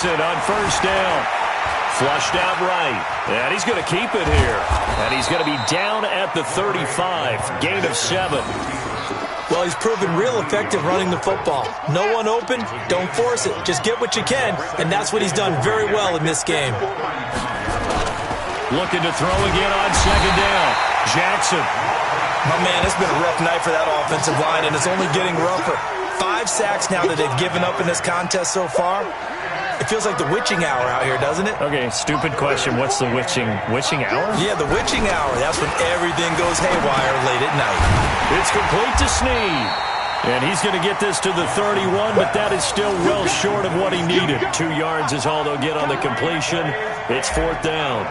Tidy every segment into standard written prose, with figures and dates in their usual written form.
On first down. Flushed out right. And he's going to keep it here. And he's going to be down at the 35. Gain of 7. Well, he's proven real effective running the football. No one open, don't force it. Just get what you can, and that's what he's done very well in this game. Looking to throw again on second down. Jackson. Oh, man, it's been a rough night for that offensive line, and it's only getting rougher. 5 sacks now that they've given up in this contest so far. It feels like the witching hour out here, doesn't it? Okay, stupid question. What's the witching hour? Yeah, the witching hour. That's when everything goes haywire late at night. It's complete to Snead. And he's going to get this to the 31, but that is still well short of what he needed. 2 yards is all they'll get on the completion. It's 4th down.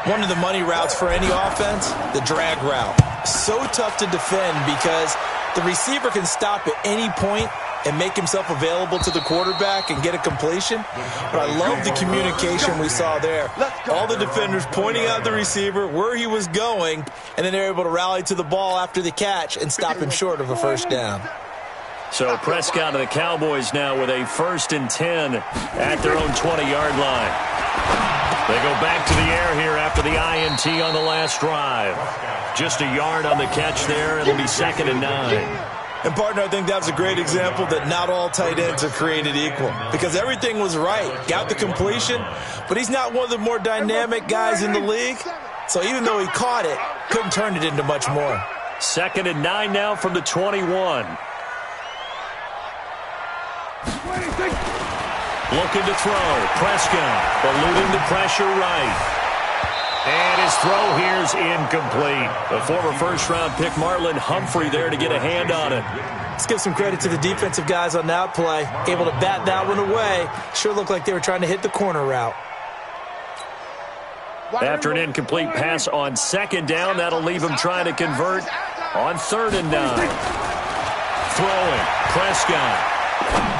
One of the money routes for any offense, the drag route. So tough to defend because the receiver can stop at any point and make himself available to the quarterback and get a completion. But I love the communication we saw there. All the defenders pointing out the receiver, where he was going, and then they're able to rally to the ball after the catch and stop him short of a first down. So Prescott and the Cowboys now with a 1st and 10 at their own 20-yard line. They go back to the air here after the INT on the last drive. Just a yard on the catch there. It'll be 2nd and 9. And, partner, I think that's a great example that not all tight ends are created equal because everything was right. Got the completion, but he's not one of the more dynamic guys in the league. So even though he caught it, couldn't turn it into much more. 2nd and 9 now from the 21. Looking to throw. Prescott eluding the pressure right. And his throw here's incomplete. The former first-round pick Marlon Humphrey there to get a hand on it. Let's give some credit to the defensive guys on that play. Able to bat that one away. Sure looked like they were trying to hit the corner route. After an incomplete pass on 2nd down, that'll leave him trying to convert on 3rd and 9. Throwing. Prescott.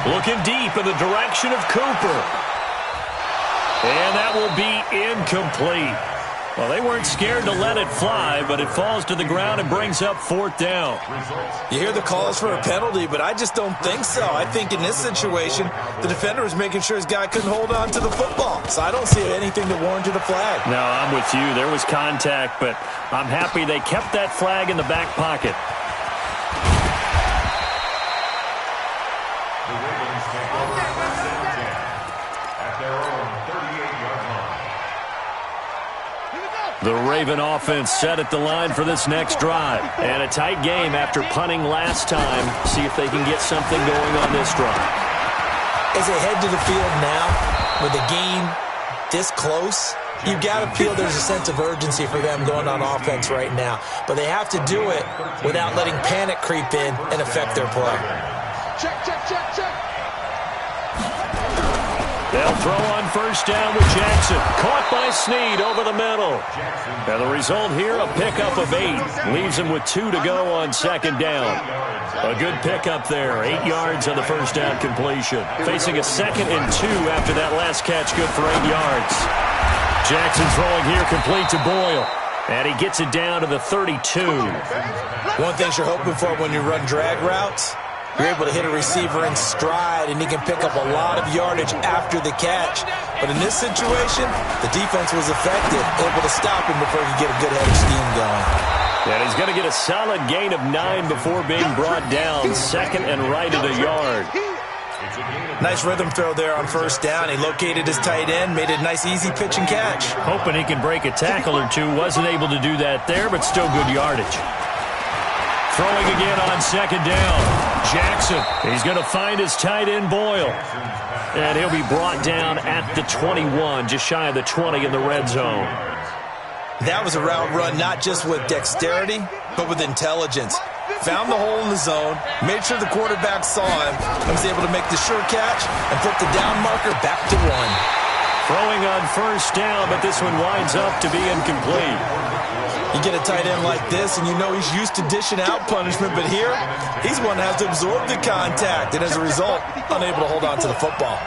Looking deep in the direction of Cooper. And that will be incomplete. Well, they weren't scared to let it fly, but it falls to the ground and brings up 4th down. You hear the calls for a penalty, but I just don't think so. I think in this situation, the defender was making sure his guy couldn't hold on to the football. So I don't see anything that warranted a flag. No, I'm with you. There was contact, but I'm happy they kept that flag in the back pocket. The Raven offense set at the line for this next drive. And a tight game after punting last time. See if they can get something going on this drive. As they head to the field now, with the game this close, you've got to feel there's a sense of urgency for them going on offense right now. But they have to do it without letting panic creep in and affect their play. Check, check, check, check. They'll throw on first down with Jackson. Caught by Snead over the middle. And the result here, a pickup of 8. Leaves him with 2 to go on 2nd down. A good pickup there. 8 yards on the first down completion. Facing a 2nd and 2 after that last catch. Good for 8 yards. Jackson throwing here complete to Boyle. And he gets it down to the 32. One thing you're hoping for when you run drag routes, you're able to hit a receiver in stride, and he can pick up a lot of yardage after the catch. But in this situation, the defense was effective, able to stop him before he could get a good head of steam going. And he's going to get a solid gain of 9 before being brought down. 2nd and right at a yard. Nice rhythm throw there on first down. He located his tight end, made a nice easy pitch and catch. Hoping he can break a tackle or two. Wasn't able to do that there, but still good yardage. Throwing again on 2nd down. Jackson, he's going to find his tight end Boyle. And he'll be brought down at the 21, just shy of the 20 in the red zone. That was a route run not just with dexterity, but with intelligence. Found the hole in the zone, made sure the quarterback saw him, and was able to make the sure catch and put the down marker back to 1. Throwing on first down, but this one winds up to be incomplete. You get a tight end like this, and you know he's used to dishing out punishment, but here, he's one that has to absorb the contact, and as a result, unable to hold on to the football.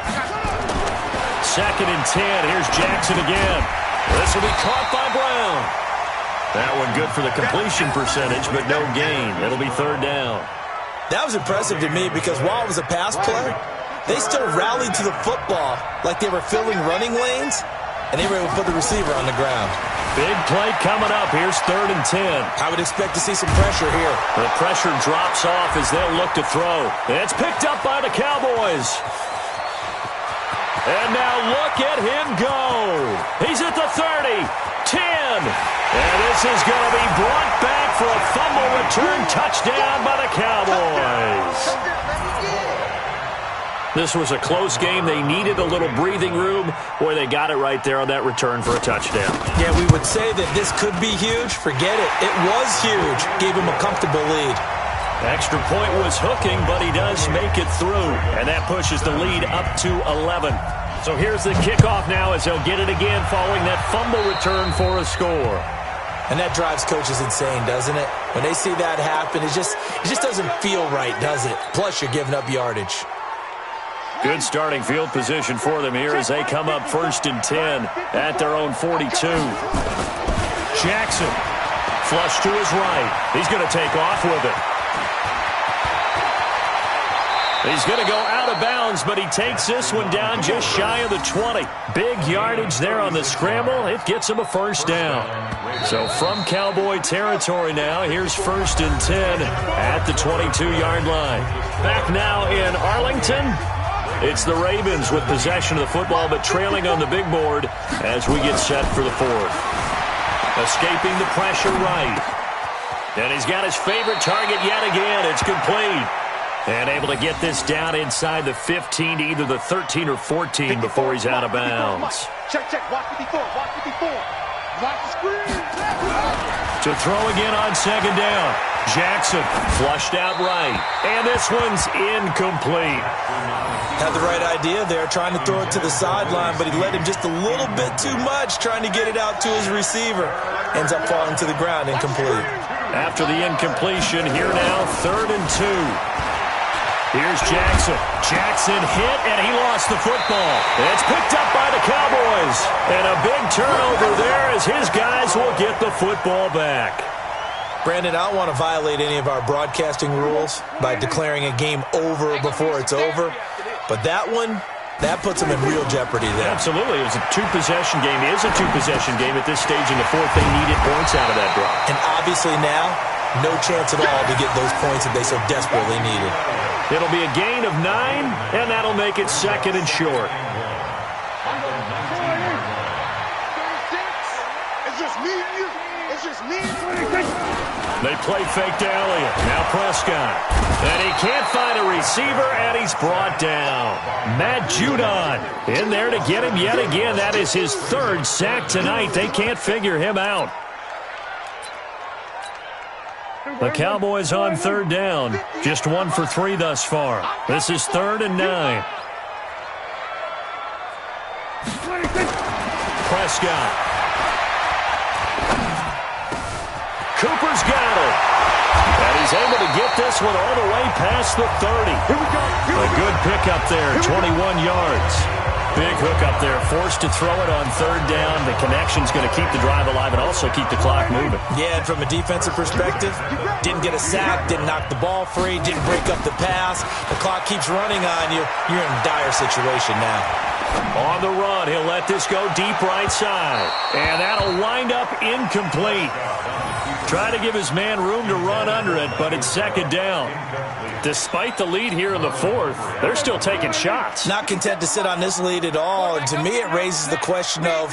2nd and 10. Here's Jackson again. This will be caught by Brown. That one good for the completion percentage, but no gain. It'll be 3rd down. That was impressive to me because while it was a pass play, they still rallied to the football like they were filling running lanes, and they were able to put the receiver on the ground. Big play coming up. Here's 3rd and 10. I would expect to see some pressure here. The pressure drops off as they'll look to throw. It's picked up by the Cowboys. And now look at him go. He's at the 30, 10. And this is going to be brought back for a fumble return touchdown by the Cowboys. This was a close game. They needed a little breathing room. Boy, they got it right there on that return for a touchdown. Yeah, we would say that this could be huge. Forget it. It was huge. Gave him a comfortable lead. Extra point was hooking, but he does make it through. And that pushes the lead up to 11. So here's the kickoff now as they'll get it again following that fumble return for a score. And that drives coaches insane, doesn't it? When they see that happen, it just doesn't feel right, does it? Plus, you're giving up yardage. Good starting field position for them here as they come up 1st and 10 at their own 42. Jackson, flush to his right. He's going to take off with it. He's going to go out of bounds, but he takes this one down just shy of the 20. Big yardage there on the scramble. It gets him a 1st down. So from Cowboy territory now, here's 1st and 10 at the 22-yard line. Back now in Arlington. It's the Ravens with possession of the football, but trailing on the big board as we get set for the 4th. Escaping the pressure right. And he's got his favorite target yet again. It's complete. And able to get this down inside the 15 to either the 13 or 14 before he's out of bounds. Check, watch 54, watch 54. Watch the screen. To throw again on 2nd down. Jackson flushed out right. And this one's incomplete. Had the right idea there, trying to throw it to the sideline, but he led him just a little bit too much, trying to get it out to his receiver. Ends up falling to the ground, incomplete. After the incompletion, here now, 3rd and 2. Here's Jackson. Jackson hit, and he lost the football. It's picked up by the Cowboys. And a big turnover there as his guys will get the football back. Brandon, I don't want to violate any of our broadcasting rules by declaring a game over before it's over. But that one, that puts them in real jeopardy there. Absolutely. It was a 2-possession game. It is a 2-possession game at this stage in the 4th. They needed points out of that drive. And obviously now, no chance at all to get those points that they so desperately needed. It'll be a gain of 9, and that'll make it 2nd and short. It's just me and you. It's just me and you. They play fake to Elliott. Now Prescott. And he can't find a receiver, and he's brought down. Matt Judon in there to get him yet again. That is his 3rd sack tonight. They can't figure him out. The Cowboys on 3rd down. Just 1 for 3 thus far. This is 3rd and 9. Prescott. Cooper's got it. And he's able to get this one all the way past the 30. A good pickup there, 21 yards. Big hook up there, forced to throw it on 3rd down. The connection's going to keep the drive alive and also keep the clock moving. Yeah, and from a defensive perspective, didn't get a sack, didn't knock the ball free, didn't break up the pass. The clock keeps running on you. You're in a dire situation now. On the run, he'll let this go deep right side. And that'll wind up incomplete. Try to give his man room to run under it, but it's 2nd down. Despite the lead here in the 4th, they're still taking shots. Not content to sit on this lead at all. And to me, it raises the question of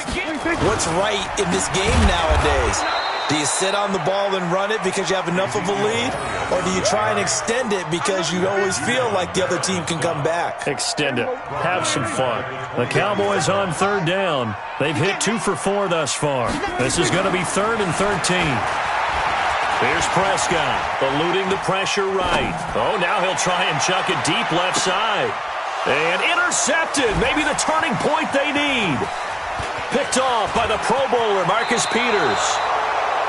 what's right in this game nowadays. Do you sit on the ball and run it because you have enough of a lead? Or do you try and extend it because you always feel like the other team can come back? Extend it. Have some fun. The Cowboys on 3rd down. They've hit 2 for 4 thus far. This is going to be 3rd and 13. Here's Prescott, eluding the pressure right. Oh, now he'll try and chuck it deep left side. And intercepted, maybe the turning point they need. Picked off by the Pro Bowler, Marcus Peters.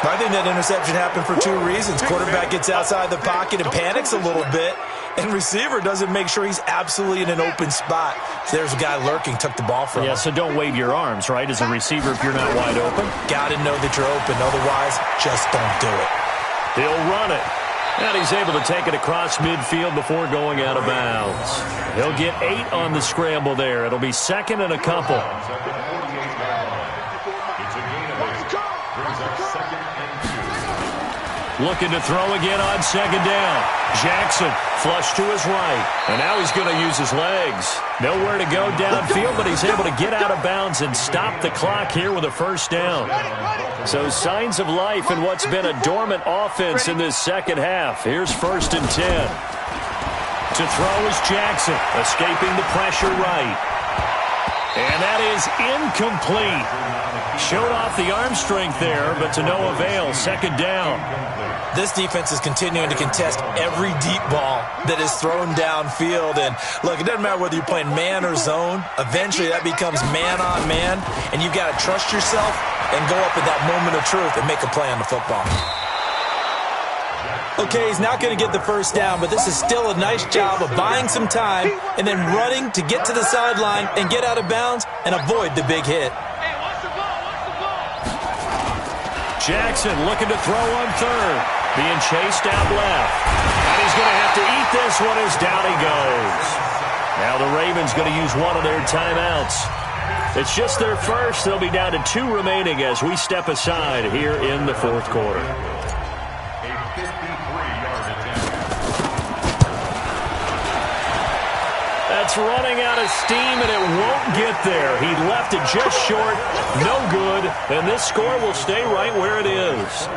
I think that interception happened for 2 reasons. Quarterback gets outside the pocket and panics a little bit, and receiver doesn't make sure he's absolutely in an open spot. So there's a guy lurking, took the ball from him. Yeah, so don't wave your arms, right, as a receiver if you're not wide open. Got to know that you're open, otherwise just don't do it. He'll run it. And he's able to take it across midfield before going out of bounds. He'll get 8 on the scramble there. It'll be second and a couple. Looking to throw again on second down. Jackson flush to his right. And now he's going to use his legs. Nowhere to go downfield, but he's able to get out of bounds and stop the clock here with a first down. So signs of life in what's been a dormant offense in this second half. Here's 1st and 10. To throw is Jackson, escaping the pressure right. And that is incomplete. Showed off the arm strength there, but to no avail. Second down. This defense is continuing to contest every deep ball that is thrown downfield. And, look, it doesn't matter whether you're playing man or zone. Eventually, that becomes man-on-man, and you've got to trust yourself and go up at that moment of truth and make a play on the football. Okay, he's not going to get the first down, but this is still a nice job of buying some time and then running to get to the sideline and get out of bounds and avoid the big hit. Jackson looking to throw on third. Being chased out left. And he's going to have to eat this one as down he goes. Now the Ravens going to use one of their timeouts. It's just their first. They'll be down to 2 remaining as we step aside here in the fourth quarter. That's running out of steam, and it won't get there. He left it just short. No good. And this score will stay right where it is.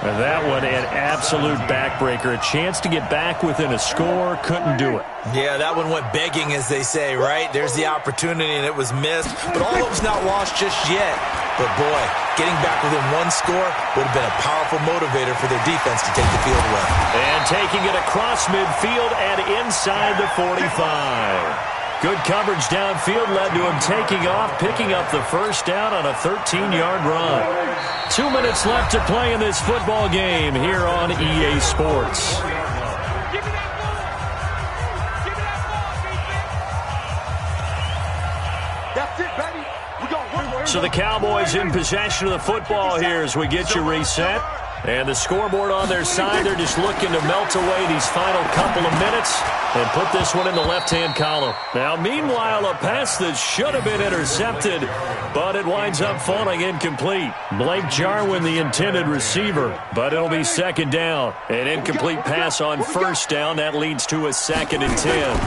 And that one, an absolute backbreaker. A chance to get back within a score. Couldn't do it. Yeah, that one went begging, as they say, right? There's the opportunity, and it was missed. But all of it's not lost just yet. But, boy, getting back within 1 score would have been a powerful motivator for their defense to take the field away. And taking it across midfield and inside the 45. Good coverage downfield led to him taking off, picking up the first down on a 13-yard run. 2 minutes left to play in this football game here on EA Sports. That's it, baby. We go. So the Cowboys in possession of the football here as we get you reset. And the scoreboard on their side, they're just looking to melt away these final couple of minutes and put this one in the left-hand column. Now, meanwhile, a pass that should have been intercepted, but it winds up falling incomplete. Blake Jarwin, the intended receiver, but it'll be second down. An incomplete pass on first down. That leads to a 2nd and 10.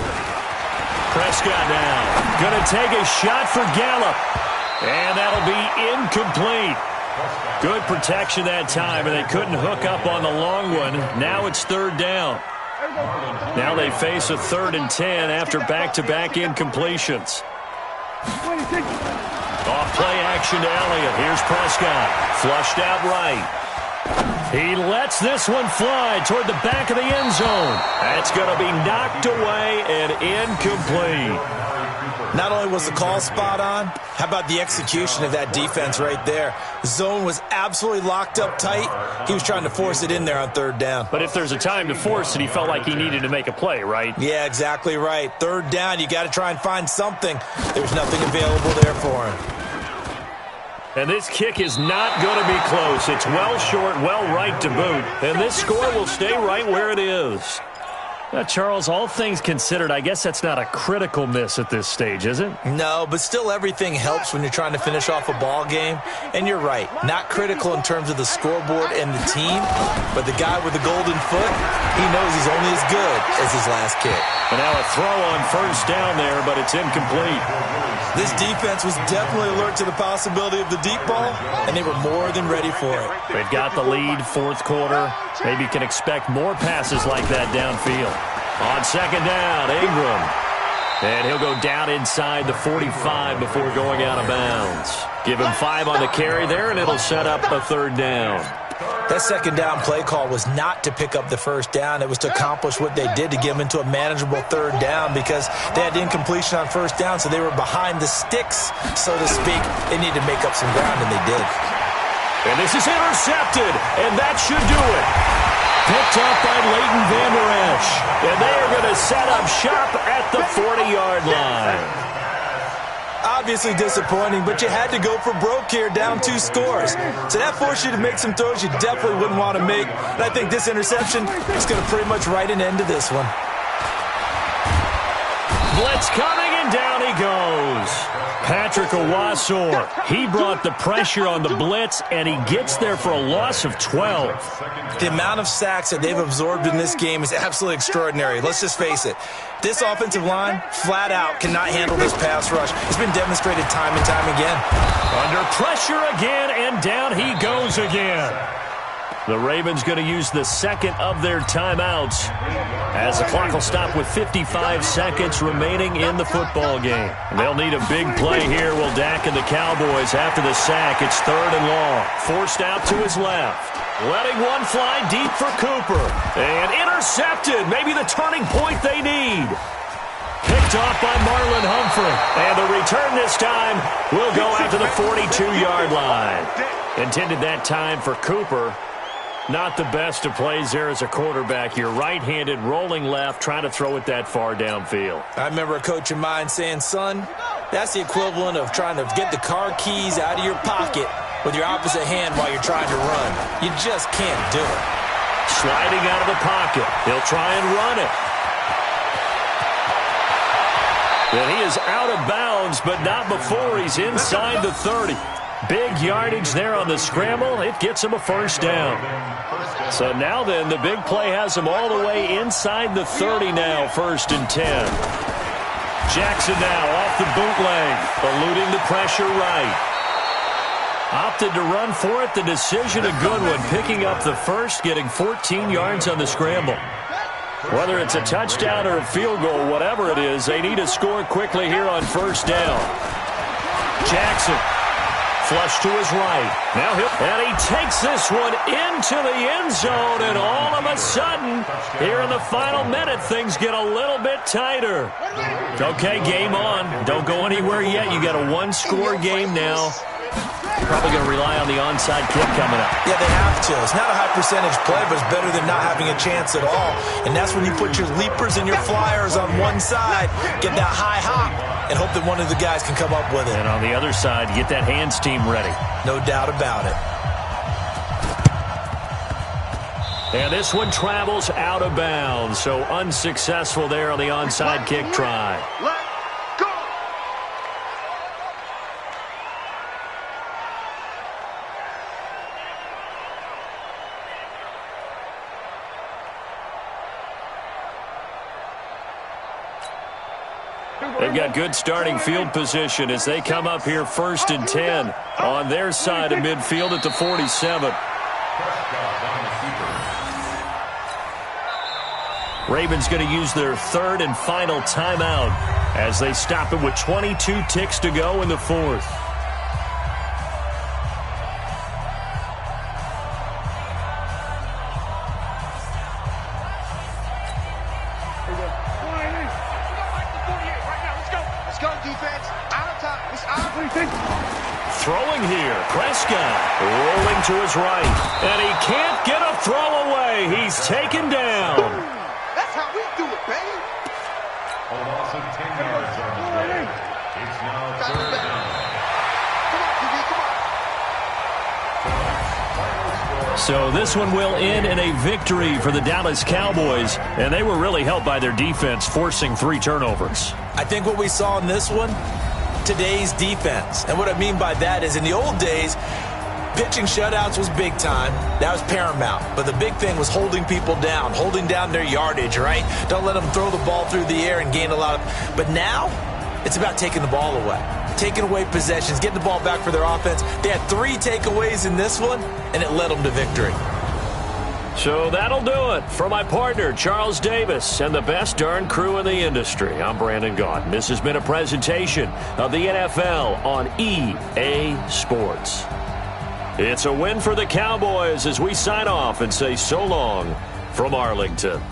Prescott now going to take a shot for Gallup, and that'll be incomplete. Good protection that time, and they couldn't hook up on the long one. Now it's third down. Now they face a 3rd and 10 after back-to-back incompletions. Off play action to Elliott. Here's Prescott. Flushed out right. He lets this one fly toward the back of the end zone. That's going to be knocked away and incomplete. Not only was the call spot on, how about the execution of that defense right there? The zone was absolutely locked up tight. He was trying to force it in there on third down. But if there's a time to force it, he felt like he needed to make a play, right? Yeah, exactly right. Third down, you got to try and find something. There's nothing available there for him. And this kick is not going to be close. It's well short, well right to boot. And this score will stay right where it is. Charles, all things considered, I guess that's not a critical miss at this stage, is it? No, but still everything helps when you're trying to finish off a ball game. And you're right, not critical in terms of the scoreboard and the team, but the guy with the golden foot, he knows he's only as good as his last kick. And now a throw on first down there, but it's incomplete. This defense was definitely alert to the possibility of the deep ball, and they were more than ready for it. They've got the lead, fourth quarter. Maybe you can expect more passes like that downfield. On second down, Ingram. And he'll go down inside the 45 before going out of bounds. Give him 5 on the carry there, and it'll set up a third down. That second down play call was not to pick up the first down. It was to accomplish what they did to get them into a manageable third down because they had incompletion on first down, so they were behind the sticks, so to speak. They needed to make up some ground, and they did. And this is intercepted, and that should do it. Picked up by Leighton Vander Esch. And they are going to set up shop at the 40-yard line. Out obviously disappointing, but you had to go for broke here, down 2 scores. So that forced you to make some throws you definitely wouldn't want to make. And I think this interception is going to pretty much write an end to this one. Blitz coming, and down he goes. Patrick Owasor, he brought the pressure on the blitz, and he gets there for a loss of 12. The amount of sacks that they've absorbed in this game is absolutely extraordinary. Let's just face it. This offensive line, flat out, cannot handle this pass rush. It's been demonstrated time and time again. Under pressure again, and down he goes again. The Ravens going to use the second of their timeouts as the clock will stop with 55 seconds remaining in the football game. They'll need a big play here. Will Dak and the Cowboys after the sack. It's 3rd and long. Forced out to his left. Letting one fly deep for Cooper. And intercepted. Maybe the turning point they need. Picked off by Marlon Humphrey. And the return this time will go out to the 42-yard line. Intended that time for Cooper. Not the best of plays there as a quarterback. You're right-handed, rolling left, trying to throw it that far downfield. I remember a coach of mine saying, son, that's the equivalent of trying to get the car keys out of your pocket with your opposite hand while you're trying to run. You just can't do it. Sliding out of the pocket. He'll try and run it. And he is out of bounds, but not before he's inside the 30. Big yardage there on the scramble. It gets him a first down. So now then, the big play has him all the way inside the 30 now, 1st and 10. Jackson now off the bootleg, eluding the pressure right. Opted to run for it. The decision a good one, picking up the first, getting 14 yards on the scramble. Whether it's a touchdown or a field goal, whatever it is, they need to score quickly here on 1st down. Jackson. Flush to his right. Now and he takes this one into the end zone, and all of a sudden, here in the final minute, things get a little bit tighter. Okay, game on. Don't go anywhere yet. You got a 1-score game now. Probably going to rely on the onside kick coming up. Yeah, they have to. It's not a high percentage play, but it's better than not having a chance at all. And that's when you put your leapers and your flyers on one side, get that high hop, and hope that one of the guys can come up with it. And on the other side, get that hands team ready. No doubt about it. And this one travels out of bounds, so unsuccessful there on the onside kick try. They've got good starting field position as they come up here 1st and 10 on their side of midfield at the 47. Ravens going to use their 3rd and final timeout as they stop it with 22 ticks to go in the 4th. Throwing here, Prescott rolling to his right, and he can't get a throw away. He's taken down. That's how we do it, baby. A loss of 10 yards on the play. It's now 3rd down. Come on, TV, come on. So this one will end in a victory for the Dallas Cowboys, and they were really helped by their defense, forcing 3 turnovers. I think what we saw in this one, today's defense. And what I mean by that is in the old days, pitching shutouts was big time. That was paramount. But the big thing was holding people down, holding down their yardage, right? Don't let them throw the ball through the air and gain a lot of... But now, it's about taking the ball away. Taking away possessions, getting the ball back for their offense. They had 3 takeaways in this one, and it led them to victory. So that'll do it for my partner, Charles Davis, and the best darn crew in the industry. I'm Brandon Gaudin. This has been a presentation of the NFL on EA Sports. It's a win for the Cowboys as we sign off and say so long from Arlington.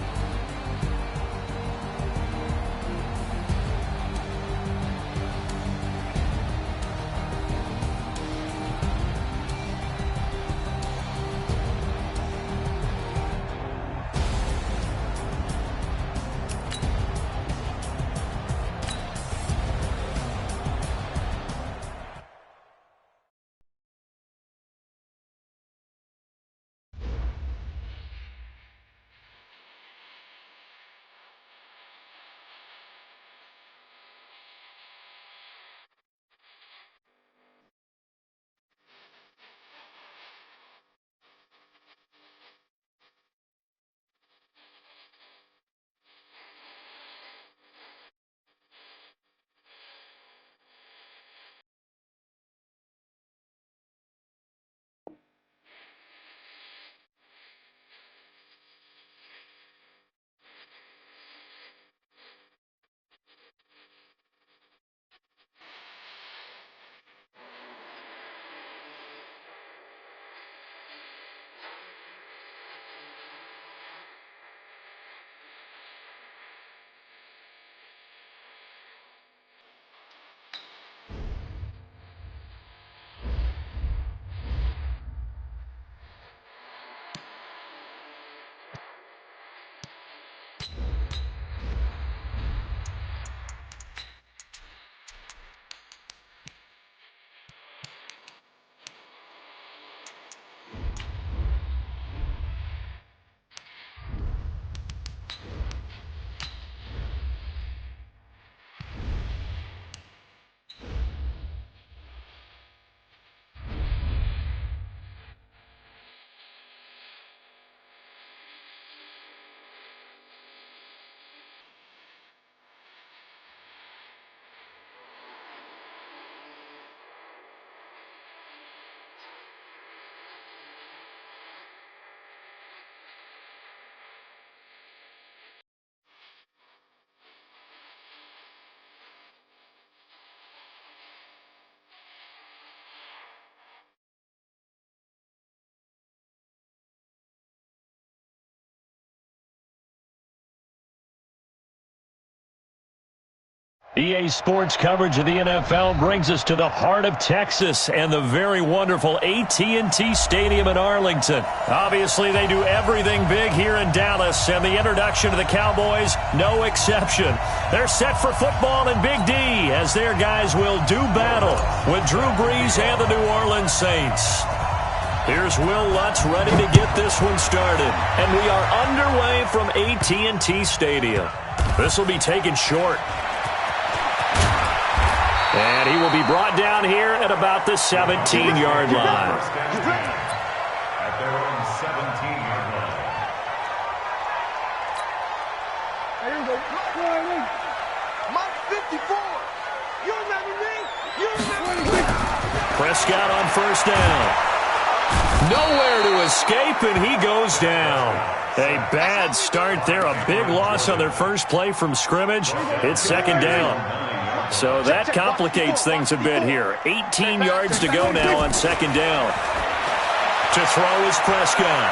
EA Sports coverage of the NFL brings us to the heart of Texas and the very wonderful AT&T Stadium in Arlington. Obviously, they do everything big here in Dallas, and the introduction to the Cowboys, no exception. They're set for football in Big D as their guys will do battle with Drew Brees and the New Orleans Saints. Here's Will Lutz ready to get this one started, and we are underway from AT&T Stadium. This will be taken short. And he will be brought down here at about the 17-yard line. At their own 17-yard line. Here we go. Mike 54. You remember me? You remember me? Prescott on first down. Nowhere to escape, and he goes down. A bad start there. A big loss on their first play from scrimmage. It's second down. So that complicates things a bit here. 18 yards to go now on second down. To throw is Prescott.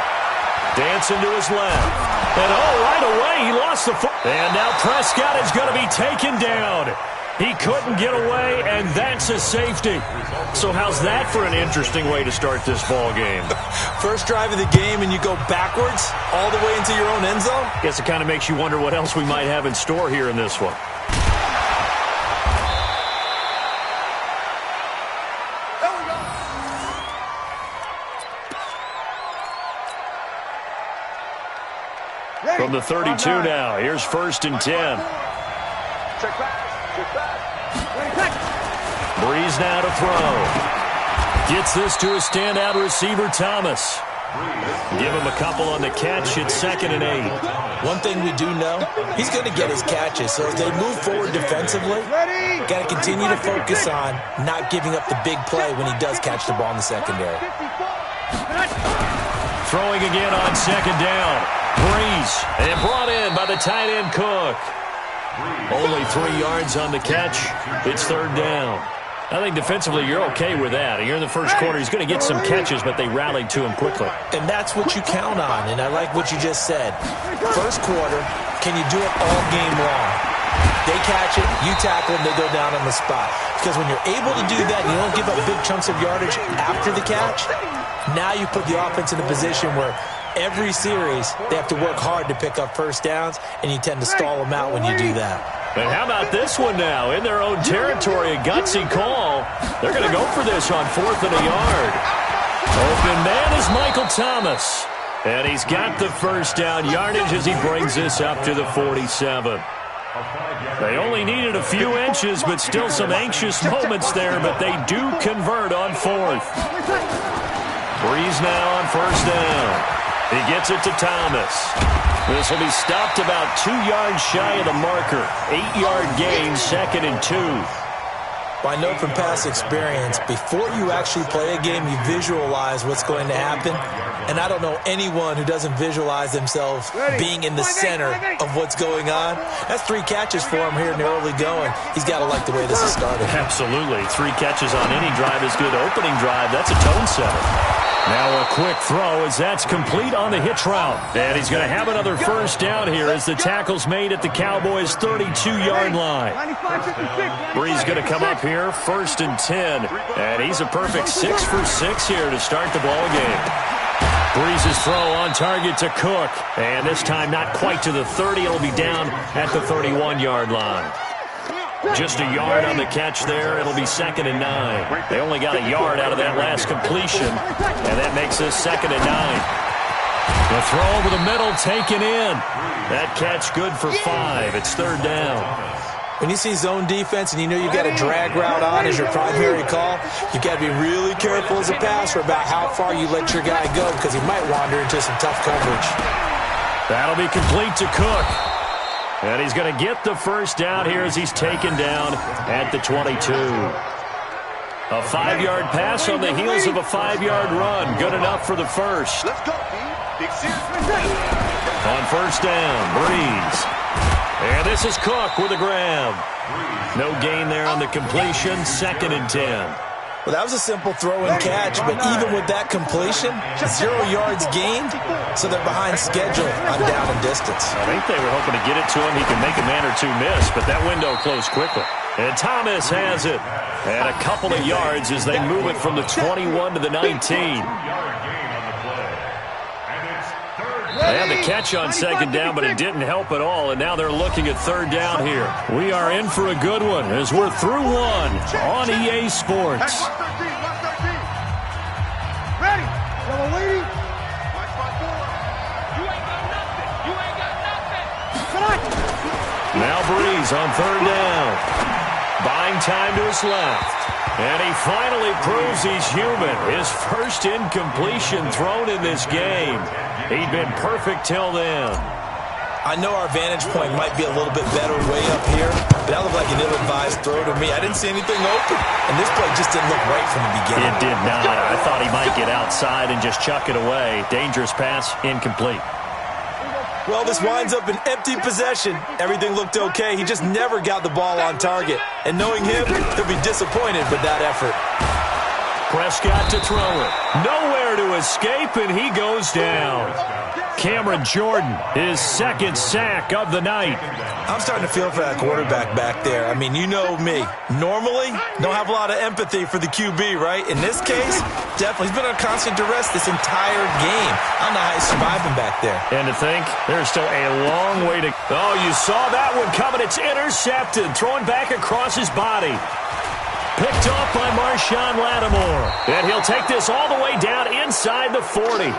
Dancing to his left. And right away, he lost the foot. And now Prescott is going to be taken down. He couldn't get away, and that's a safety. So how's that for an interesting way to start this ball game? First drive of the game, and you go backwards all the way into your own end zone? Guess it kind of makes you wonder what else we might have in store here in this one. From the 32 now, here's first and 10. Check back. Brees now to throw. Gets this to a standout receiver, Thomas. Give him a couple on the catch. It's second and 8. One thing we do know, he's going to get his catches. So as they move forward defensively, got to continue to focus on not giving up the big play when he does catch the ball in the secondary. Throwing again on second down. Brees, and brought in by the tight end Cook. Only 3 yards on the catch. It's third down. I think defensively you're okay with that. Here in the first quarter, he's going to get some catches, but they rallied to him quickly. And that's what you count on, and I like what you just said. First quarter, can you do it all game long? They catch it, you tackle them, they go down on the spot. Because when you're able to do that and you don't give up big chunks of yardage after the catch, now you put the offense in a position where every series they have to work hard to pick up first downs, and you tend to stall them out when you do that. And how about this one now? In their own territory, a gutsy call. They're going to go for this on 4th and a yard. Open man is Michael Thomas. And he's got the first down yardage as he brings this up to the 47. They only needed a few inches, but still some anxious moments there, but they do convert on 4th. Brees now on first down. He gets it to Thomas. This will be stopped about 2 yards shy of the marker. 8-yard gain, second and 2. Well, I know from past experience, before you actually play a game, you visualize what's going to happen. And I don't know anyone who doesn't visualize themselves being in the center of what's going on. That's 3 catches for him here in the early going. He's got to like the way this is started. Absolutely. 3 catches on any drive is good. Opening drive, that's a tone setter. Now a quick throw as that's complete on the hitch route. And he's going to have another first down here as the tackle's made at the Cowboys' 32-yard line. Brees going to come up here, first and 10. And he's a perfect 6 for 6 here to start the ball game. Brees' throw on target to Cook. And this time not quite to the 30. It'll be down at the 31-yard line. Just a yard on the catch there. It'll be second and 9. They only got a yard out of that last completion, and that makes this second and 9. The throw over the middle taken in. That catch good for 5. It's third down. When you see zone defense and you know you've got a drag route on as your primary call, you've got to be really careful as a passer about how far you let your guy go because he might wander into some tough coverage. That'll be complete to Cook. And he's going to get the first down here as he's taken down at the 22. A 5-yard pass on the heels of a 5-yard run. Good enough for the first. Let's go, Big Six. On first down, Brees. And this is Cook with a grab. No gain there on the completion. Second and 10. Well, that was a simple throw and catch, but even with that completion, 0 yards gained, so they're behind schedule on down and distance. I think they were hoping to get it to him. He can make a man or two miss, but that window closed quickly. And Thomas has it. And a couple of yards as they move it from the 21 to the 19. They had the catch on second down, but it didn't help at all, and now they're looking at third down here. We are in for a good one as we're through one on EA Sports. Ready? Yellow lady. Watch my board. You ain't got nothing. You ain't got nothing. Now Breeze on third down. Buying time to his left. And he finally proves he's human. His first incompletion thrown in this game. He'd been perfect till then. I know our vantage point might be a little bit better way up here, but that looked like an ill-advised throw to me. I didn't see anything open, and this play just didn't look right from the beginning. It did not. I thought he might get outside and just chuck it away. Dangerous pass, incomplete. Well, this winds up an empty possession. Everything looked okay. He just never got the ball on target. And knowing him, he'll be disappointed with that effort. Prescott to throw it. Nowhere to escape, and he goes down. Cameron Jordan, his second sack of the night. I'm starting to feel for that quarterback back there. I mean, you know me. Normally, don't have a lot of empathy for the QB, right? In this case, definitely. He's been on constant duress this entire game. I don't know how he's surviving back there. And to think, there's still a long way to... Oh, you saw that one coming. It's intercepted. Thrown back across his body. Picked off by Marshawn Lattimore. And he'll take this all the way down inside the 40.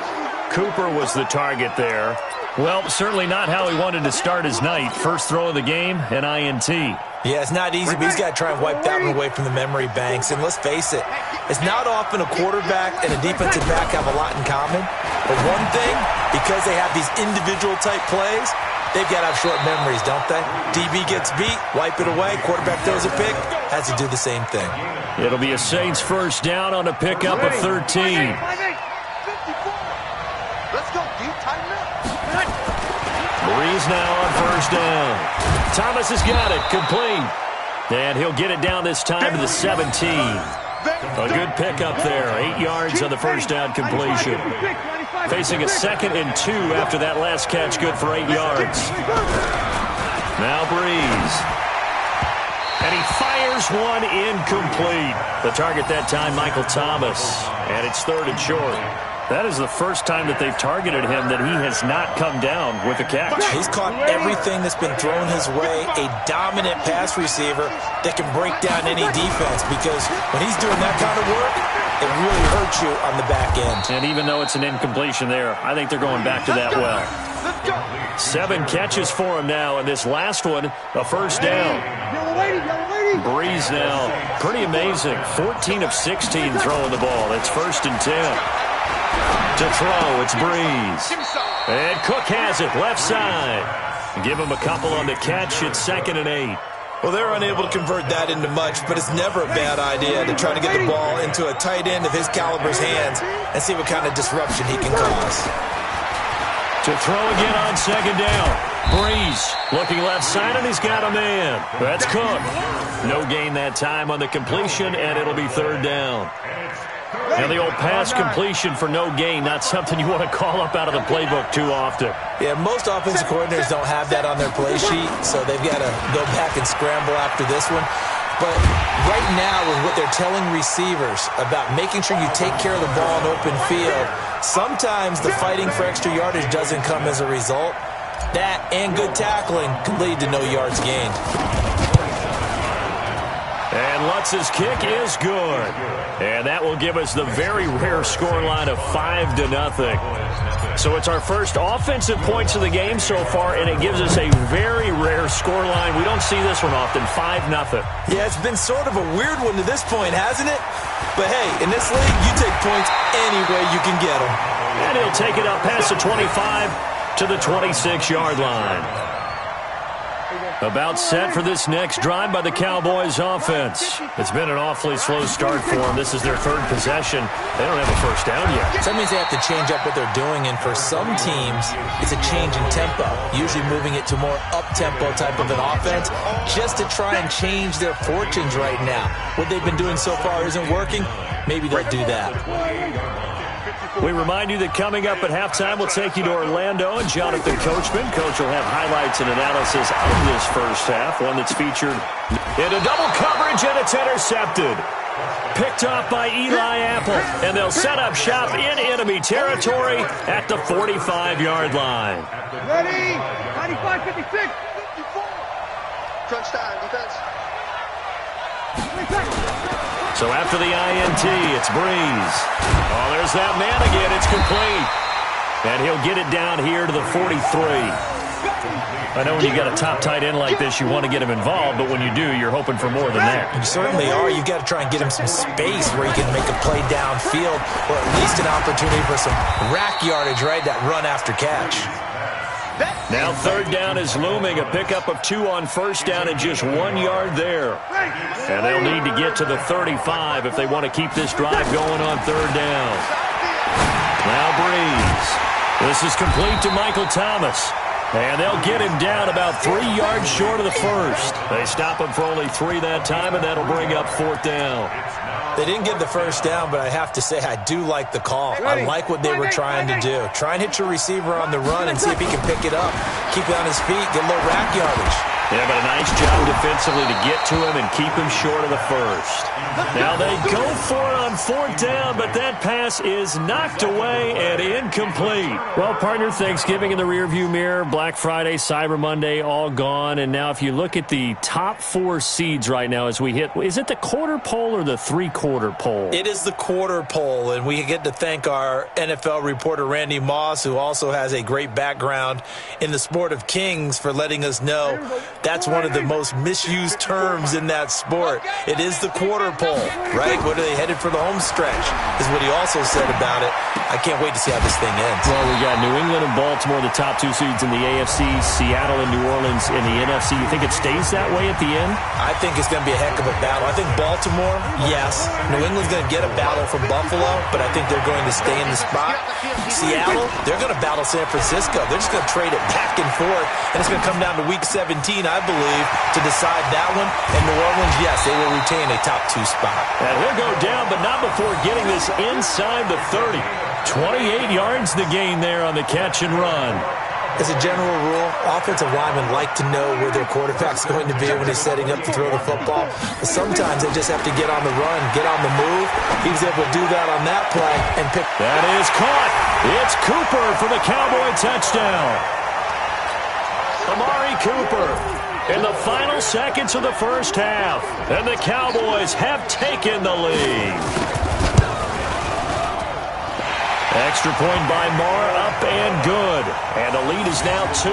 Cooper was the target there. Well, certainly not how he wanted to start his night. First throw of the game, an INT. Yeah, it's not easy, but he's got to try and wipe that one away from the memory banks. And let's face it, it's not often a quarterback and a defensive back have a lot in common. But one thing, because they have these individual type plays, they've got to have short memories, don't they? DB gets beat, wipe it away. Quarterback throws a pick, has to do the same thing. It'll be a Saints first down on a pickup of 13. Let's go, dude. Tighten up. Breeze now on first down. Thomas has got it, complete. And he'll get it down this time to the 17. A good pickup there, 8 yards on the first down completion. Facing a 2nd and 2 after that last catch, good for 8 yards. Now Breeze. And he fires one incomplete. The target that time, Michael Thomas. And it's 3rd and short. That is the first time that they've targeted him that he has not come down with a catch. He's caught everything that's been thrown his way. A dominant pass receiver that can break down any defense, because when he's doing that kind of work, it really hurts you on the back end. And even though it's an incompletion there, I think they're going back to that well. 7 catches for him now, and this last one, a first down. Breeze now, pretty amazing. 14 of 16 throwing the ball. That's 1st and 10. To throw, it's Breeze. And Cook has it, left side. Give him a couple on the catch. It's 2nd and 8. Well, they're unable to convert that into much, but it's never a bad idea to try to get the ball into a tight end of his caliber's hands and see what kind of disruption he can cause. To throw again on 2nd down. Breeze looking left side, and he's got a man. That's Cook. No gain that time on the completion, and it'll be 3rd down. And the old pass completion for no gain, not something you want to call up out of the playbook too often. Yeah, most offensive coordinators don't have that on their play sheet, so they've got to go back and scramble after this one. But right now, with what they're telling receivers about making sure you take care of the ball in open field, sometimes the fighting for extra yardage doesn't come as a result. That and good tackling can lead to no yards gained. And Lutz's kick is good. And that will give us the very rare scoreline of 5-0. So it's our first offensive points of the game so far, and it gives us a very rare scoreline. We don't see this one often, 5-0. Yeah, it's been sort of a weird one to this point, hasn't it? But hey, in this league, you take points any way you can get them. And he'll take it up past the 25 to the 26-yard line. About set for this next drive by the Cowboys offense. It's been an awfully slow start for them. This is their third possession. They don't have a first down yet. So that means they have to change up what they're doing, and for some teams, it's a change in tempo, usually moving it to more up-tempo type of an offense just to try and change their fortunes right now. What they've been doing so far isn't working. Maybe they'll do that. We remind you that coming up at halftime, we'll take you to Orlando and Jonathan Coachman. Coach will have highlights and analysis of this first half, one that's featured in a double coverage, and it's intercepted. Picked off by Eli Apple, and they'll set up shop in enemy territory at the 45-yard line. Ready? 95, 56, 54. Crunch time, defense. So after the INT, it's Breeze. Oh, there's that man again. It's complete. And he'll get it down here to the 43. I know when you got a top tight end like this, you want to get him involved, but when you do, you're hoping for more than that. You certainly are. You've got to try and get him some space where he can make a play downfield, or at least an opportunity for some rack yardage, right? That run after catch. Now third down is looming. A pickup of 2 on first down and just 1 yard there. And they'll need to get to the 35 if they want to keep this drive going on third down. Now Breeze. This is complete to Michael Thomas. And they'll get him down about 3 yards short of the first. They stop him for only 3 that time, and that'll bring up fourth down. They didn't get the first down, but I have to say I do like the call. I like what they were trying to do. Try and hit your receiver on the run and see if he can pick it up. Keep it on his feet, get a little rack yardage. Yeah, but a nice job defensively to get to him and keep him short of the first. Now they go for it on fourth down, but that pass is knocked away and incomplete. Well, partner, Thanksgiving in the rearview mirror, Black Friday, Cyber Monday, all gone. And now if you look at the top 4 seeds right now as we hit, is it the quarter pole or the three-quarter pole? It is the quarter pole, and we get to thank our NFL reporter, Randy Moss, who also has a great background in the sport of kings, for letting us know that's one of the most misused terms in that sport. It is the quarter pole, right? What are they headed for the home stretch, is what he also said about it. I can't wait to see how this thing ends. Well, we got New England and Baltimore, the top 2 seeds in the AFC, Seattle and New Orleans in the NFC. You think it stays that way at the end? I think it's going to be a heck of a battle. I think Baltimore, yes. New England's going to get a battle from Buffalo, but I think they're going to stay in the spot. Seattle, they're going to battle San Francisco. They're just going to trade it back and forth, and it's going to come down to Week 17, I believe, to decide that one. And New Orleans, yes, they will retain a top 2 spot. And he'll go down, but not before getting this inside the 30. 28 yards the gain there on the catch and run. As a general rule, offensive linemen like to know where their quarterback's going to be when he's setting up to throw the football. But sometimes they just have to get on the run, get on the move. He was able to do that on that play and pick. That is caught. It's Cooper for the Cowboy touchdown. Amari Cooper in the final seconds of the first half. And the Cowboys have taken the lead. Extra point by Marr, up and good. And the lead is now 2.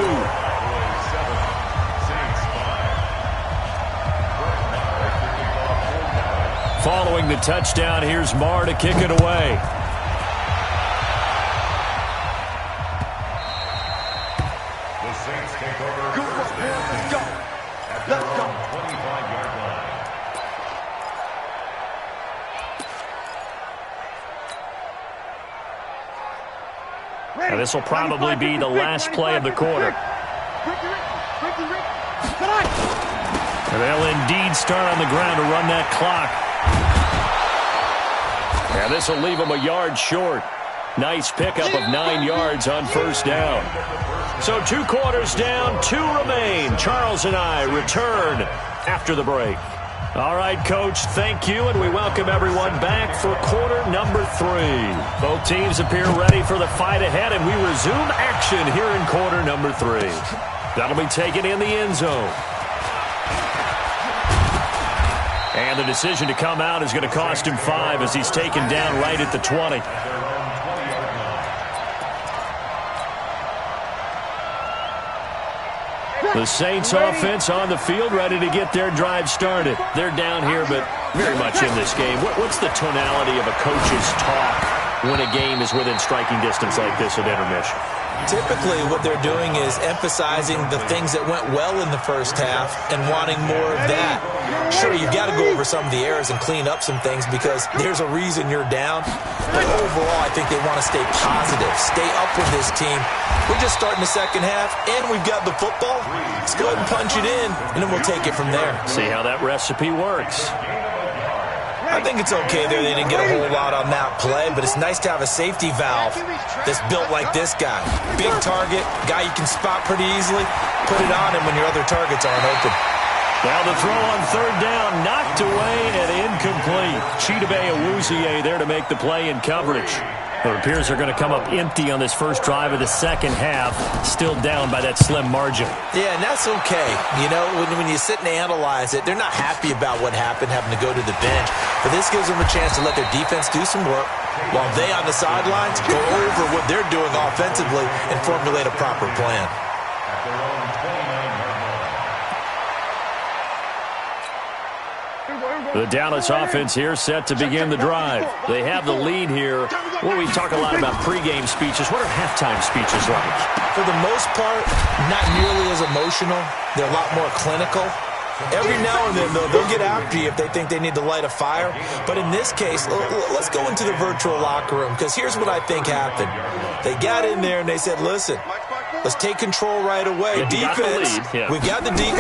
Following the touchdown, here's Marr to kick it away. The Saints take over. Let's go. Let's go. 25-yard line. Now this will probably be the last play of the quarter. And they'll indeed start on the ground to run that clock. And this will leave them a yard short. Nice pickup of 9 yards on first down. So 2 quarters down, 2 remain. Charles and I return after the break. All right, Coach, thank you, and we welcome everyone back for quarter number 3. Both teams appear ready for the fight ahead, and we resume action here in quarter number 3. That'll be taken in the end zone. And the decision to come out is going to cost him 5 as he's taken down right at the 20. The Saints offense on the field, ready to get their drive started. They're down here, but very much in this game. What's the tonality of a coach's talk when a game is within striking distance like this at intermission? Typically, what they're doing is emphasizing the things that went well in the first half and wanting more of that. Sure, you've got to go over some of the errors and clean up some things because there's a reason you're down. But overall, I think they want to stay positive, stay up with this team. We're just starting the second half, and we've got the football. Let's go ahead and punch it in, and then we'll take it from there. See how that recipe works. I think it's okay there. They didn't get a whole lot on that play, but it's nice to have a safety valve that's built like this guy. Big target, guy you can spot pretty easily. Put it on him when your other targets aren't open. Now the throw on third down, knocked away and incomplete. Chidobe Awuzie there to make the play in coverage. It appears they're going to come up empty on this first drive of the second half, still down by that slim margin. Yeah, and that's okay. You know, when you sit and analyze it, they're not happy about what happened, having to go to the bench. But this gives them a chance to let their defense do some work while they on the sidelines go over what they're doing offensively and formulate a proper plan. The Dallas offense here set to begin the drive. They have the lead here. Well, we talk a lot about pregame speeches. What are halftime speeches like? For the most part, not nearly as emotional. They're a lot more clinical. Every now and then, though, they'll get after you if they think they need to light a fire. But in this case, let's go into the virtual locker room, because here's what I think happened. They got in there and they said, listen, let's take control right away. Defense, we've got the lead.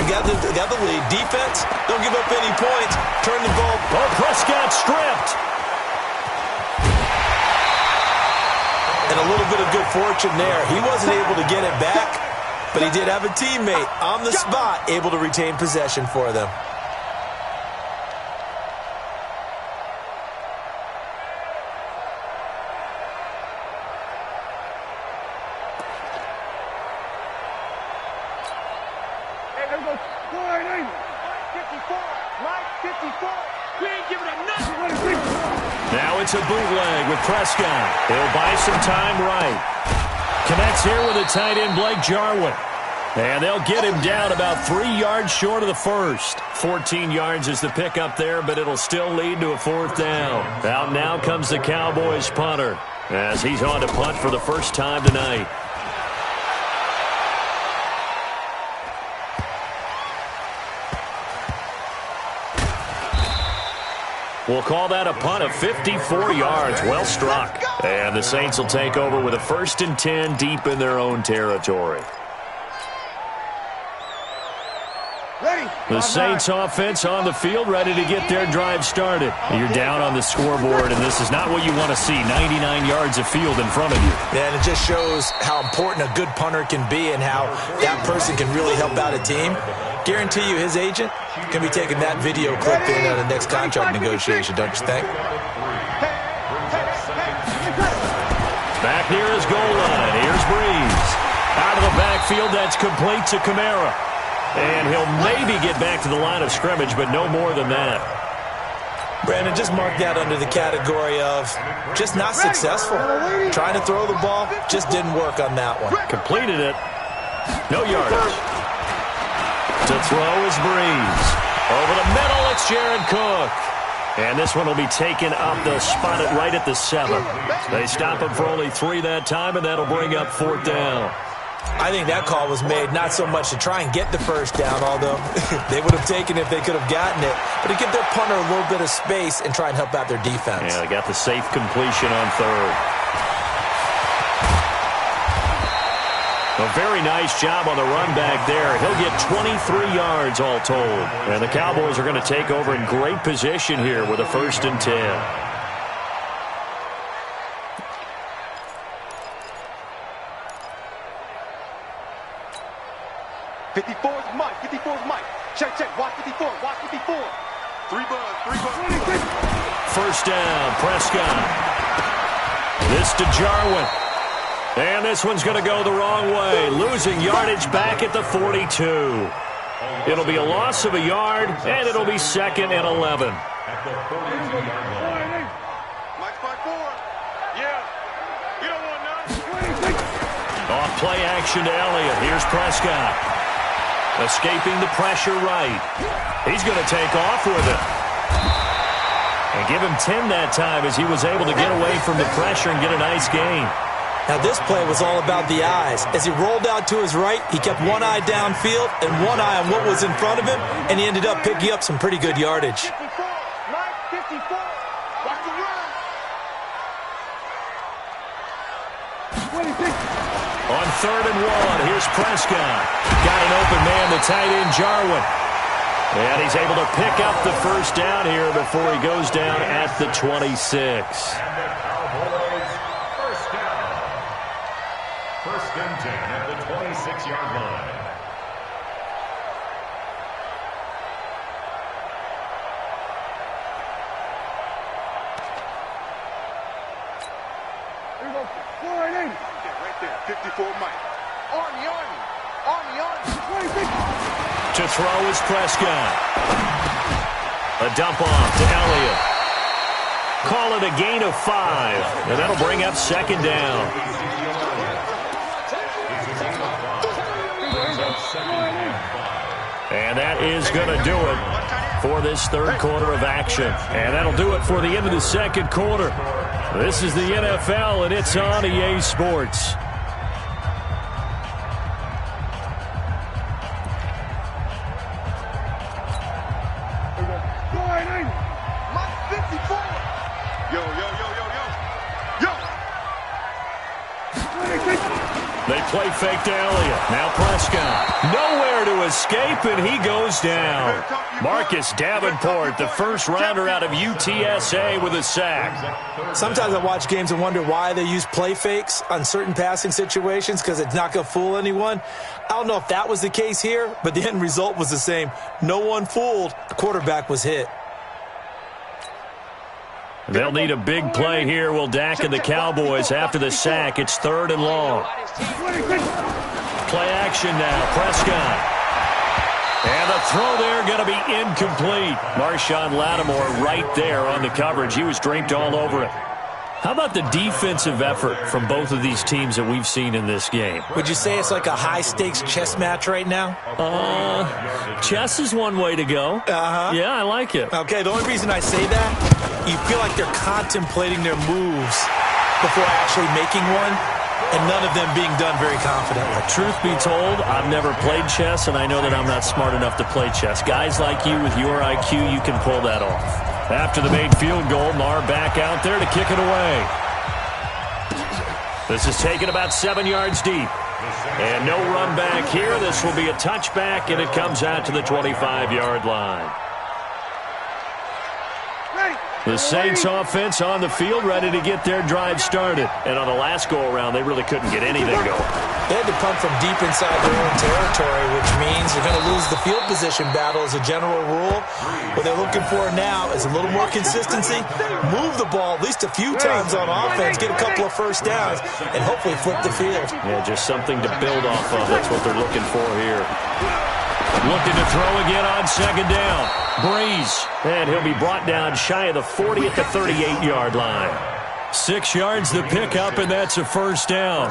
Defense, don't give up any points. Turn the ball. Oh, Prescott stripped. And a little bit of good fortune there. He wasn't able to get it back, but he did have a teammate on the spot able to retain possession for them. Now it's a bootleg with Prescott. He'll buy some time right. Connects here with a tight end, Blake Jarwin. And they'll get him down about 3 yards short of the first. 14 yards is the pickup there, but it'll still lead to a fourth down. Out now comes the Cowboys punter as he's on to punt for the first time tonight. We'll call that a punt of 54 yards. Well struck. And the Saints will take over with a 1st and 10 deep in their own territory. The Saints offense on the field, ready to get their drive started. You're down on the scoreboard, and this is not what you want to see, 99 yards of field in front of you. Yeah, and it just shows how important a good punter can be and how that person can really help out a team. Guarantee you his agent can be taking that video clip in on the next contract negotiation, don't you think? Back near his goal line. Here's Breeze. Out of the backfield, that's complete to Kamara. And he'll maybe get back to the line of scrimmage, but no more than that. Brandon, just mark that under the category of just not successful. Trying to throw the ball, just didn't work on that one. Completed it. No yardage. To throw is Breeze. Over the middle, it's Jared Cook. And this one will be taken up. They'll spot it right at the 7. They stop him for only 3 that time, and that'll bring up 4th down. I think that call was made not so much to try and get the first down, although they would have taken it if they could have gotten it, but to give their punter a little bit of space and try and help out their defense. Yeah, they got the safe completion on 3rd. A very nice job on the run back there. He'll get 23 yards all told. And the Cowboys are going to take over in great position here with a 1st and 10. 54's Mike. 54's Mike. Check, check. Watch 54. Watch 54. 3 buzz. 3 buzz. 1st down, Prescott. This to Jarwin. And this one's going to go the wrong way. Losing yardage back at the 42. It'll be a loss of a yard, and it'll be 2nd and 11. At the 42-yard line. Mike's by 4. Yeah. You don't want none. Off play action to Elliott. Here's Prescott. Escaping the pressure right. He's going to take off with it. And give him 10 that time as he was able to get away from the pressure and get a nice gain. Now, this play was all about the eyes. As he rolled out to his right, he kept one eye downfield and one eye on what was in front of him, and he ended up picking up some pretty good yardage. 54, 54. Watch the run. On 3rd and 1, here's Prescott. Got an open man, the tight end, Jarwin. And he's able to pick up the first down here before he goes down at the 26. First and 10 at the 26-yard line. Here we go. 480. Right there. 54 Mike. Army. 26. To throw is Prescott. A dump off to Elliott. Call it a gain of 5, and that'll bring up 2nd down. And that is going to do it for this 3rd quarter of action. And that'll do it for the end of the 2nd quarter. This is the NFL, and it's on EA Sports. They play fake to Elliott. Now Prescott. Nowhere to escape, and he goes down. Marcus Davenport, the first rounder out of UTSA with a sack. Sometimes I watch games and wonder why they use play fakes on certain passing situations, because it's not going to fool anyone. I don't know if that was the case here, but the end result was the same. No one fooled. The quarterback was hit. They'll need a big play here. Will Dak and the Cowboys after the sack. It's 3rd and long. Play action now. Prescott. And the throw there going to be incomplete. Marshawn Lattimore right there on the coverage. He was draped all over it. How about the defensive effort from both of these teams that we've seen in this game? Would you say it's like a high-stakes chess match right now? Chess is one way to go. Uh-huh. Yeah, I like it. Okay, the only reason I say that, you feel like they're contemplating their moves before actually making one, and none of them being done very confidently. Truth be told, I've never played chess, and I know that I'm not smart enough to play chess. Guys like you with your IQ, you can pull that off. After the made field goal, Marr back out there to kick it away. This is taken about 7 yards deep. And no run back here. This will be a touchback, and it comes out to the 25-yard line. The Saints offense on the field, ready to get their drive started. And on the last go-around, they really couldn't get anything going. They had to punt from deep inside their own territory, which means they're going to lose the field position battle as a general rule. What they're looking for now is a little more consistency, move the ball at least a few times on offense, get a couple of first downs, and hopefully flip the field. Yeah, just something to build off of. That's what they're looking for here. Looking to throw again on 2nd down. Breeze. And he'll be brought down shy of the 40 at the 38-yard line. 6 yards to pick up, and that's a first down.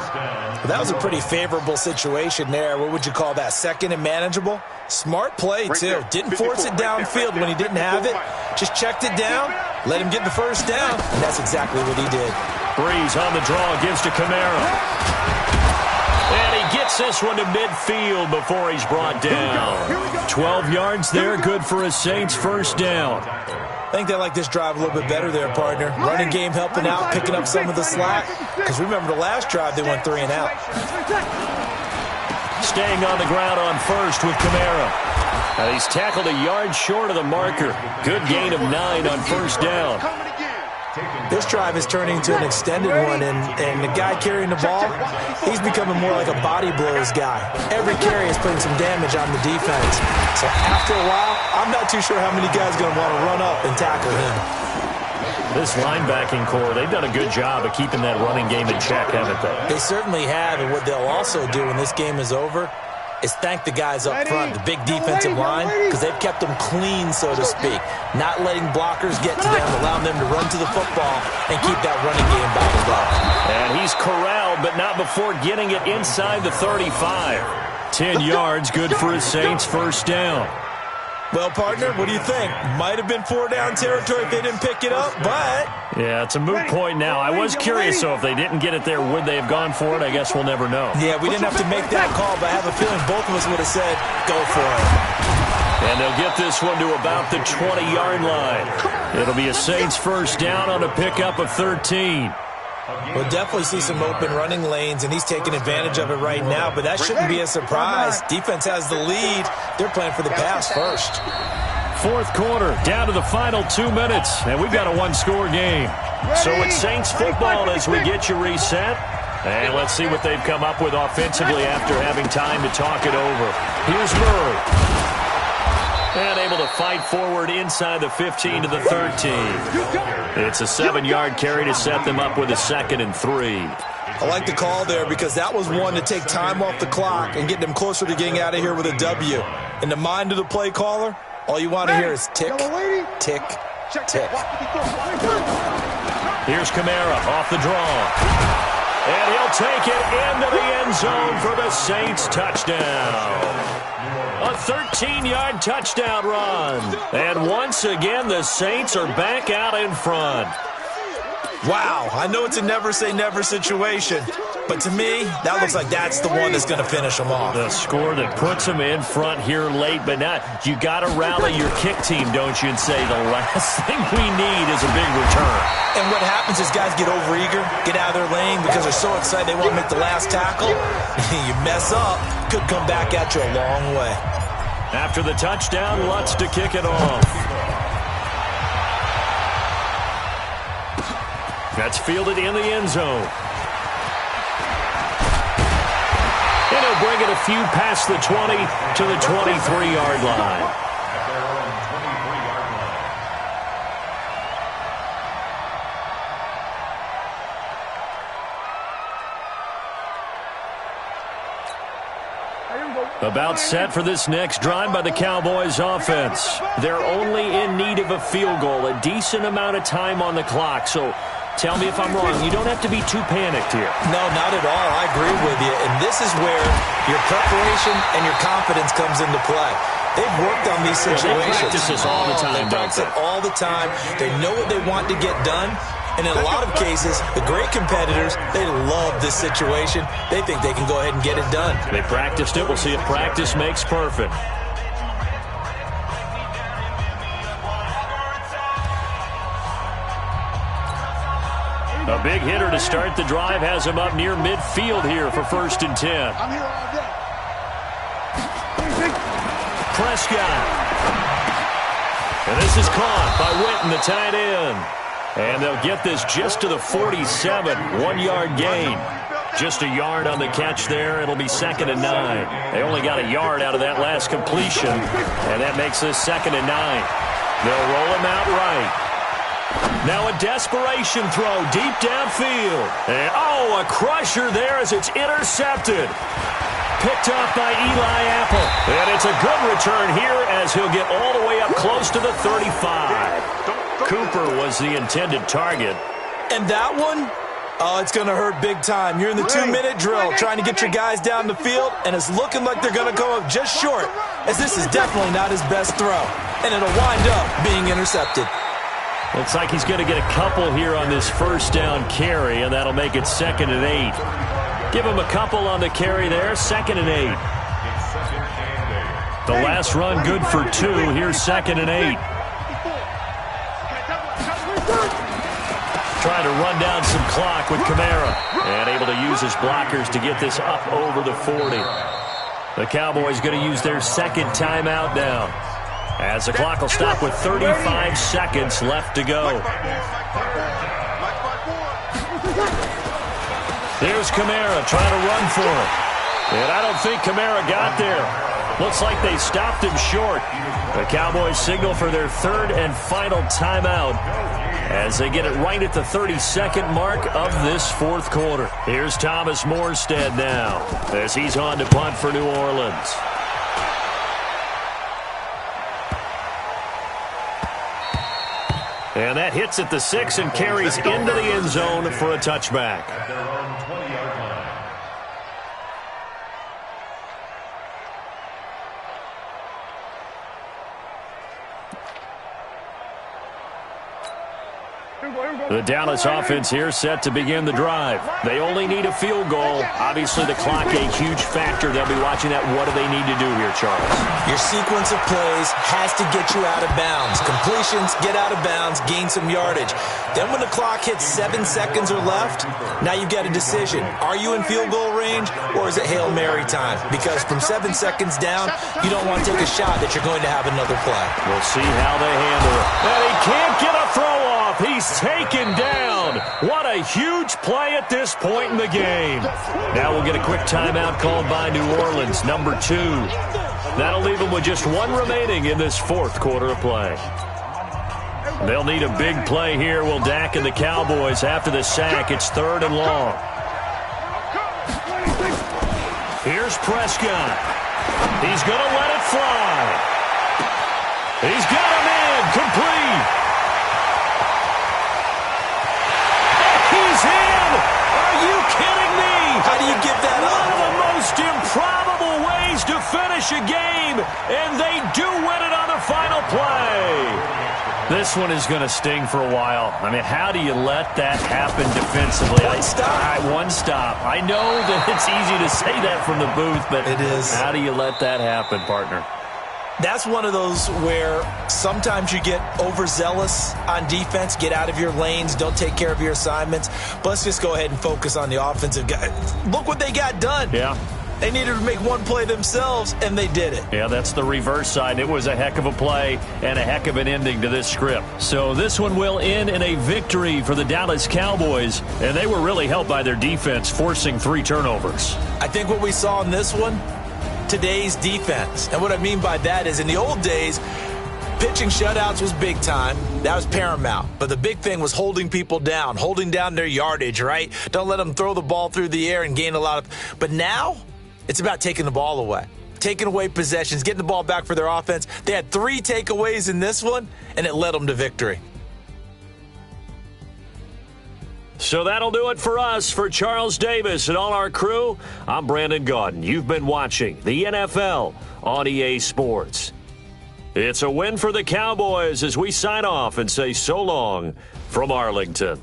That was a pretty favorable situation there. What would you call that? 2nd and manageable? Smart play, too. Didn't force it downfield when he didn't have it. Just checked it down, let him get the first down, and that's exactly what he did. Breeze on the draw, gives to Kamara. And he gets this one to midfield before he's brought down. 12 yards there, good for a Saints first down. I think they like this drive a little bit better there, partner. Running game helping out, picking up some of the slack. Because remember the last drive, they went 3 and out. Staying on the ground on first with Kamara. And he's tackled a yard short of the marker. Good gain of 9 on first down. This drive is turning into an extended one, and the guy carrying the ball, he's becoming more like a body blows guy. Every carry is putting some damage on the defense. So after a while, I'm not too sure how many guys are going to want to run up and tackle him. This linebacking core, they've done a good job of keeping that running game in check, haven't they? They certainly have, and what they'll also do when this game is over is thank the guys up front, the big defensive line, because they've kept them clean, so to speak. Not letting blockers get to them, allowing them to run to the football and keep that running game bottled up. And he's corralled, but not before getting it inside the 35. 10 yards, good for his Saints first down. Well, partner, what do you think? Might have been 4-down territory if they didn't pick it up, but... Yeah, it's a moot point now. I was curious, so if they didn't get it there, would they have gone for it? I guess we'll never know. Yeah, we didn't have to make that call, but I have a feeling both of us would have said, go for it. And they'll get this one to about the 20-yard line. It'll be a Saints first down on a pickup of 13. We'll definitely see some open running lanes, and he's taking advantage of it right now, but that shouldn't be a surprise. Defense has the lead. They're playing for the pass first. Fourth quarter, down to the final 2 minutes, and we've got a one-score game. So it's Saints football as we get you reset. And let's see what they've come up with offensively after having time to talk it over. Here's Murray. And able to fight forward inside the 15 to the 13. It's a 7-yard carry to set them up with a 2nd and 3. I like the call there because that was one to take time off the clock and get them closer to getting out of here with a W. In the mind of the play caller, all you want to hear is tick, tick, tick. Here's Kamara off the draw. And he'll take it into the end zone for the Saints touchdown. A 13-yard touchdown run. And once again, the Saints are back out in front. Wow, I know it's a never-say-never situation, but to me, that looks like that's the one that's going to finish them off. The score that puts them in front here late, but now you got to rally your kick team, don't you, and say the last thing we need is a big return. And what happens is guys get overeager, get out of their lane because they're so excited they want to make the last tackle. You mess up, could come back at you a long way. After the touchdown, Lutz to kick it off. That's fielded in the end zone. And he'll bring it a few past the 20 to the 23-yard line. About set for this next drive by the Cowboys offense. They're only in need of a field goal, a decent amount of time on the clock. So tell me if I'm wrong. You don't have to be too panicked here. No, not at all. I agree with you. And this is where your preparation and your confidence comes into play. They've worked on these situations. They practice this all the time, They practice it all the time. They know what they want to get done. And in a lot of cases, the great competitors, they love this situation. They think they can go ahead and get it done. They practiced it. We'll see if practice makes perfect. A big hitter to start the drive has him up near midfield here for 1st and 10. I'm here all day. Prescott. And this is caught by Witten, the tight end. And they'll get this just to the 47, 1-yard gain. Just a yard on the catch there. It'll be 2nd and 9. They only got a yard out of that last completion, and that makes this 2nd and 9. They'll roll him out right. Now a desperation throw deep downfield. And, a crusher there as it's intercepted. Picked off by Eli Apple. And it's a good return here as he'll get all the way up close to the 35. Cooper was the intended target. And that one, it's going to hurt big time. You're in the 2-minute drill trying to get your guys down the field, and it's looking like they're going to go up just short, as this is definitely not his best throw. And it'll wind up being intercepted. Looks like he's going to get a couple here on this first down carry, and that'll make it 2nd and 8. Give him a couple on the carry there, 2nd and 8. The last run good for 2. Here's 2nd and 8. Trying to run down some clock with Kamara. And able to use his blockers to get this up over the 40. The Cowboys going to use their 2nd timeout now, as the clock will stop with 35 seconds left to go. Here's Kamara trying to run for it. And I don't think Kamara got there. Looks like they stopped him short. The Cowboys signal for their 3rd and final timeout as they get it right at the 32nd mark of this 4th quarter. Here's Thomas Morstead now as he's on to punt for New Orleans. And that hits at the 6 and carries into the end zone for a touchback. The Dallas offense here set to begin the drive. They only need a field goal. Obviously, the clock a huge factor. They'll be watching that. What do they need to do here, Charles? Your sequence of plays has to get you out of bounds. Completions, get out of bounds, gain some yardage. Then when the clock hits 7 seconds or left, now you've got a decision. Are you in field goal range, or is it Hail Mary time? Because from 7 seconds down, you don't want to take a shot that you're going to have another play. We'll see how they handle it. And he can't get a throw off. He's taken down. What a huge play at this point in the game. Now we'll get a quick timeout called by New Orleans, number 2. That'll leave them with just 1 remaining in this 4th quarter of play. They'll need a big play here. Will Dak and the Cowboys after the sack. It's 3rd and long. Here's Prescott. He's going to let it fly. He's got him in. Complete. He's in. Are you kidding me? How do you give that up? One of the most improbable ways to finish a game, and they do win it on the final play. This one is going to sting for a while. I mean, how do you let that happen defensively? One stop. One stop. I know that it's easy to say that from the booth, but it is. How do you let that happen, partner? That's one of those where sometimes you get overzealous on defense, get out of your lanes, don't take care of your assignments. But let's just go ahead and focus on the offensive guy. Look what they got done. Yeah. They needed to make one play themselves, and they did it. Yeah, that's the reverse side. It was a heck of a play and a heck of an ending to this script. So this one will end in a victory for the Dallas Cowboys, and they were really helped by their defense, forcing 3 turnovers. I think what we saw in this one, today's defense. And what I mean by that is in the old days, pitching shutouts was big time. That was paramount. But the big thing was holding people down, holding down their yardage, right? Don't let them throw the ball through the air and gain a lot of... But now, it's about taking the ball away. Taking away possessions, getting the ball back for their offense. They had 3 takeaways in this one, and it led them to victory. So that'll do it for us. For Charles Davis and all our crew, I'm Brandon Gaudin. You've been watching the NFL on EA Sports. It's a win for the Cowboys as we sign off and say so long from Arlington.